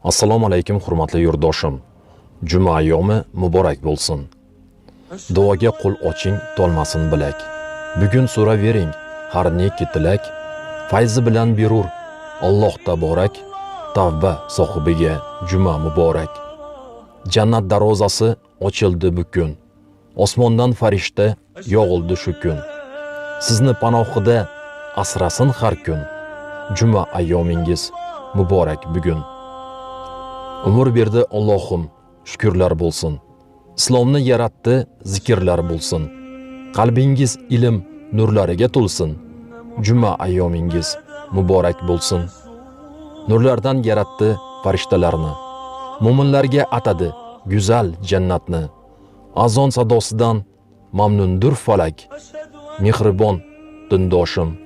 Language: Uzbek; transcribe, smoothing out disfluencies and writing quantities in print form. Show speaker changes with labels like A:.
A: Assalomu alaykum hurmatli yurtdoshim. Juma ayyomi muborak bo'lsin. Duoga qo'l oching, to'lmasin bilak. Bugun so'ravering, har neki tilak. Fayzi bilan berur Alloh taborak. Tavba sohibiga juma muborak. Jannat darvozasi ochildi bugun. Osmondan farishta yog'ildi shu kun. Sizni panohida asrasin har kun. Juma ayyomingiz muborak bugun. Umr berdi Allohim, shukrlar bo'lsin. Islomni yaratdi, zikrlar bo'lsin. Qalbingiz ilm nurlariga to'lsin. Juma ayyomingiz muborak bo'lsin. Nurlardan yaratdi farishtalarni. Mo'minlarga atadi go'zal jannatni. Azon sadosidan mamnundur falak. Mehribon dindoshim